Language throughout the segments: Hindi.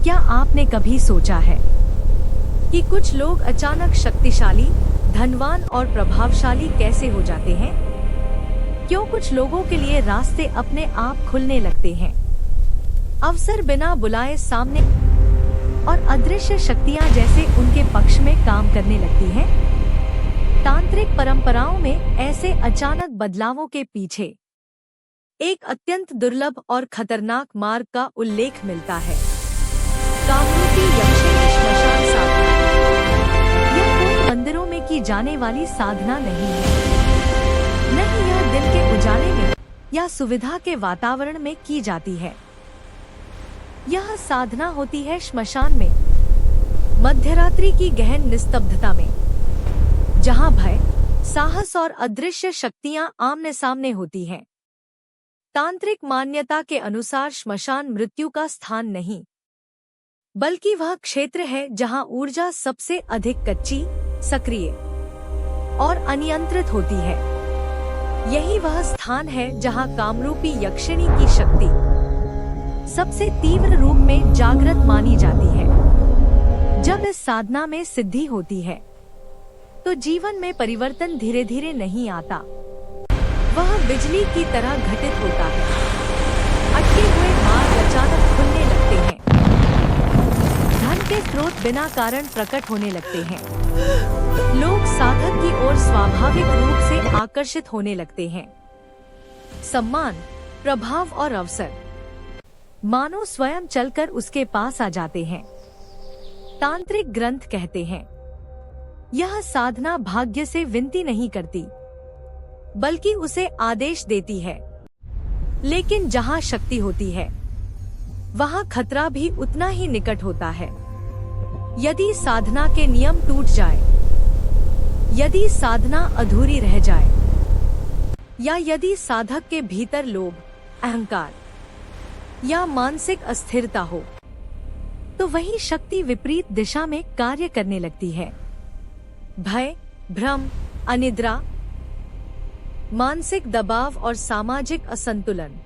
क्या आपने कभी सोचा है कि कुछ लोग अचानक शक्तिशाली, धनवान और प्रभावशाली कैसे हो जाते हैं? क्यों कुछ लोगों के लिए रास्ते अपने आप खुलने लगते हैं, अवसर बिना बुलाए सामने और अदृश्य शक्तियां जैसे उनके पक्ष में काम करने लगती हैं? तांत्रिक परंपराओं में ऐसे अचानक बदलावों के पीछे एक अत्यंत दुर्लभ और खतरनाक मार्ग का उल्लेख मिलता है। कामरूपी यक्षिणी श्मशान साधना। यह कोई मंदिरों में की जाने वाली साधना नहीं है। नहीं, यह दिन के उजाले में या सुविधा के वातावरण में की जाती है। यह साधना होती है श्मशान में, मध्यरात्रि की गहन निस्तब्धता में, जहां भय, साहस और अदृश्य शक्तियां आमने सामने होती हैं। तांत्रिक मान्यता के अनुसार श्मशान मृत्यु का स्थान नहीं, बल्कि वह क्षेत्र है जहां ऊर्जा सबसे अधिक कच्ची, सक्रिय और अनियंत्रित होती है। यही वह स्थान है जहां कामरूपी यक्षिणी की शक्ति सबसे तीव्र रूप में जागृत मानी जाती है। जब इस साधना में सिद्धि होती है तो जीवन में परिवर्तन धीरे धीरे नहीं आता, वह बिजली की तरह घटित होता है। अटके हुए मार्ग अचानक खुलने लगते हैं, धन के स्रोत बिना कारण प्रकट होने लगते हैं, लोग साधक की ओर स्वाभाविक रूप से आकर्षित होने लगते हैं। सम्मान, प्रभाव और अवसर मानो स्वयं चलकर उसके पास आ जाते हैं। तांत्रिक ग्रंथ कहते हैं, यह साधना भाग्य से विनती नहीं करती, बल्कि उसे आदेश देती है। लेकिन जहां शक्ति होती है, वहां खतरा भी उतना ही निकट होता है। यदि साधना के नियम टूट जाए, यदि साधना अधूरी रह जाए, या यदि साधक के भीतर लोभ, अहंकार या मानसिक अस्थिरता हो, तो वही शक्ति विपरीत दिशा में कार्य करने लगती है। भय, भ्रम, अनिद्रा, मानसिक दबाव और सामाजिक असंतुलन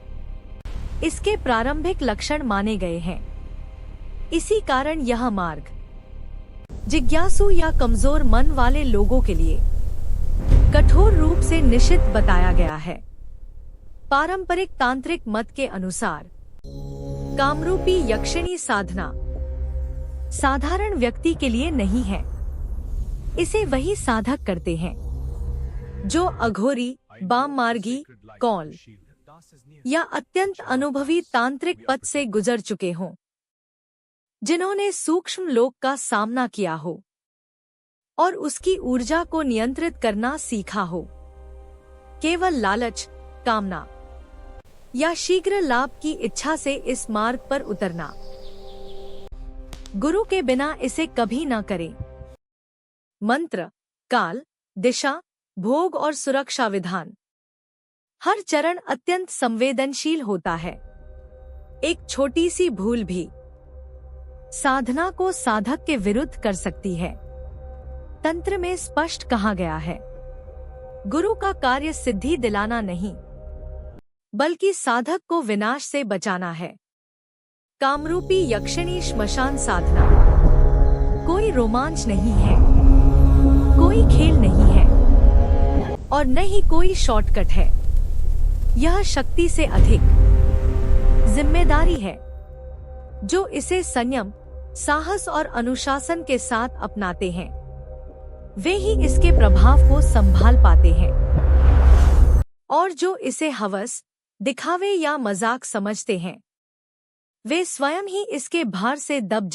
इसके प्रारंभिक लक्षण माने गए हैं। इसी कारण यह मार्ग जिज्ञासु या कमजोर मन वाले लोगों के लिए कठोर रूप से निषिद्ध बताया गया है। पारंपरिक तांत्रिक मत के अनुसार कामरूपी यक्षिणी साधना साधारण व्यक्ति के लिए नहीं है। इसे वही साधक करते हैं जो अघोरी, वाममार्गी, कौल या अत्यंत अनुभवी तांत्रिक पथ से गुजर चुके हों, जिन्होंने सूक्ष्म लोक का सामना किया हो और उसकी ऊर्जा को नियंत्रित करना सीखा हो। केवल लालच, कामना या शीघ्र लाभ की इच्छा से इस मार्ग पर उतरना, गुरु के बिना इसे कभी न करें। मंत्र, काल, दिशा, भोग और सुरक्षा विधान, हर चरण अत्यंत संवेदनशील होता है। एक छोटी सी भूल भी साधना को साधक के विरुद्ध कर सकती है। तंत्र में स्पष्ट कहा गया है, गुरु का कार्य सिद्धि दिलाना नहीं, बल्कि साधक को विनाश से बचाना है। कामरूपी यक्षिणी श्मशान साधना कोई रोमांच नहीं है, कोई खेल नहीं है और न ही कोई शॉर्टकट है। यह शक्ति से अधिक जिम्मेदारी है। जो इसे संयम, साहस और अनुशासन के साथ अपनाते हैं, वे ही इसके प्रभाव को संभाल पाते हैं। और जो इसे हवस, दिखावे या मजाक समझते हैं, वे स्वयं ही इसके भार से दब